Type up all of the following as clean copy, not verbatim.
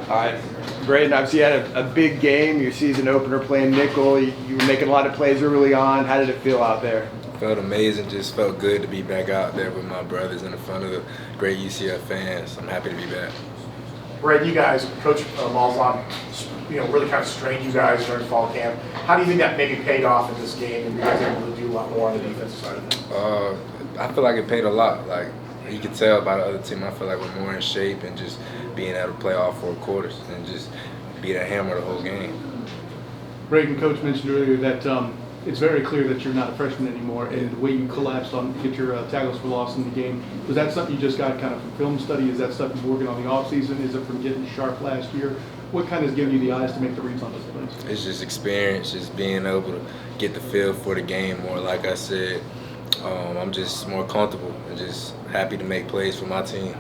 All right, Braeden, obviously you had a big game, your season opener playing nickel. You were making a lot of plays early on. How did it feel out there? Felt amazing, just felt good to be back out there with my brothers and in front of the great UCF fans. I'm happy to be back. Braeden, you guys, Coach Malzahn, really kind of strained you guys during fall camp. How do you think that maybe paid off in this game and you guys able to do a lot more on the defensive side of things? I feel like it paid a lot. Like you can tell by the other team, I feel like we're more in shape and just being able to play all 4 quarters and just be that hammer the whole game. Braeden, Coach mentioned earlier that it's very clear that you're not a freshman anymore, and the way you collapsed on get your tackles for loss in the game, was that something you just got kind of from film study? Is that stuff you've been working on the off season? Is it from getting sharp last year? What kind of is giving you the eyes to make the reads on those plays? It's just experience, just being able to get the feel for the game more. Like I said, I'm just more comfortable and just happy to make plays for my team.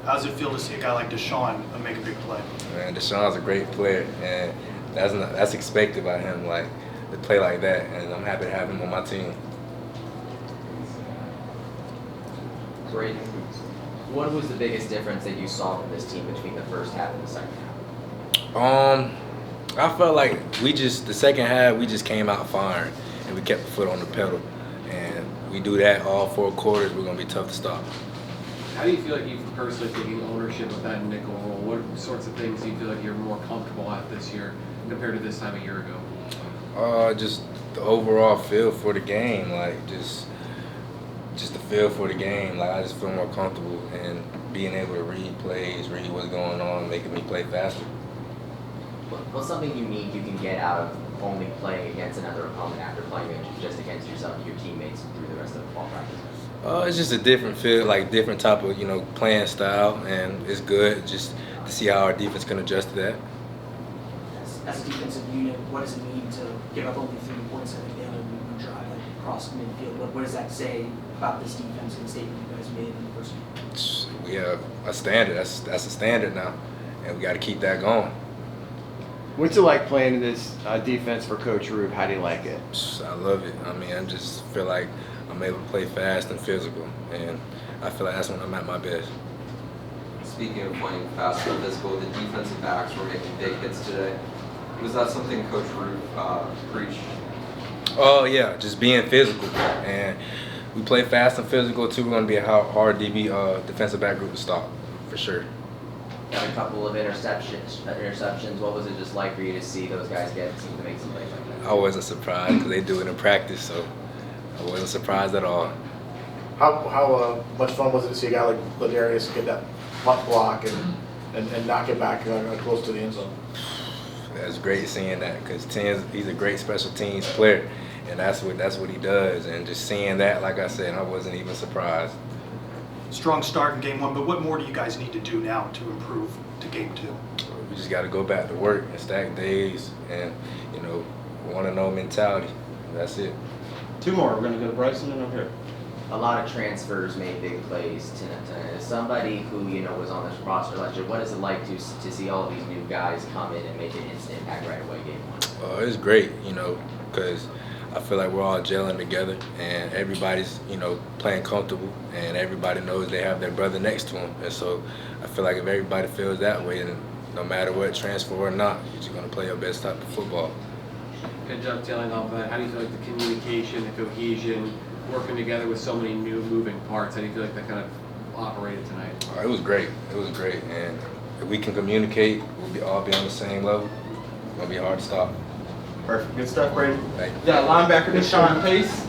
How does it feel to see a guy like Deshaun make a big play? Man, Deshaun's a great player, and that's expected by him, like to play like that, and I'm happy to have him on my team. Braeden, what was the biggest difference that you saw from this team between the first half and the second half? I felt like the second half, we just came out firing, and we kept the foot on the pedal, and we do that all 4 quarters, we're gonna be tough to stop. How do you feel like you've personally taken ownership of that nickel role? What sorts of things do you feel like you're more comfortable at this year compared to this time a year ago? Just the overall feel for the game, like just the feel for the game. Like I just feel more comfortable and being able to read plays, read what's going on, making me play faster. What's something unique you can get out of only playing against another opponent after playing just against yourself and your teammates through the rest of the fall practice? It's just a different feel, like different type of playing style, and it's good just to see how our defense can adjust to that. As a defensive unit, what does it mean to give up only 3 points at the end of a drive across midfield? What does that say about this defense and the statement you guys made in the first game? We have a standard. That's a standard now, and we got to keep that going. What's it like playing in this defense for Coach Rube? How do you like it? I love it. I mean, I just feel like I'm able to play fast and physical, and I feel like that's when I'm at my best. Speaking of playing fast and physical, the defensive backs were making big hits today. Was that something Coach Rube preached? Oh yeah, just being physical, and we play fast and physical too. We're going to be a hard DB defensive back group to stop, for sure. Got a couple of interceptions. What was it just like for you to see those guys seem to make some plays like that? I wasn't surprised because they do it in practice, so I wasn't surprised at all. How much fun was it to see a guy like Ladarius get that punt block and knock it back close to the end zone? That's great seeing that because he's a great special teams player, and that's what he does. And just seeing that, like I said, I wasn't even surprised. Strong start in game 1, but what more do you guys need to do now to improve to game 2? We just got to go back to work and stack days and, want-to-know mentality. That's it. 2 more. We're going to go to Bryson and Hampshire. A lot of transfers made big plays tonight. As somebody who was on this roster last year, what is it like to see all of these new guys come in and make an instant impact right away game 1? It's great, because I feel like we're all gelling together and everybody's, playing comfortable and everybody knows they have their brother next to them. And so I feel like if everybody feels that way, then no matter what, transfer or not, you're just going to play your best type of football. Good job telling off that. How do you feel like the communication, the cohesion, working together with so many new moving parts, how do you feel like that kind of operated tonight? It was great. It was great. And if we can communicate, we'll all be on the same level. It's going to be hard to stop. Perfect. Good stuff, Braeden. Thank you. We got a linebacker, Deshaun Pace.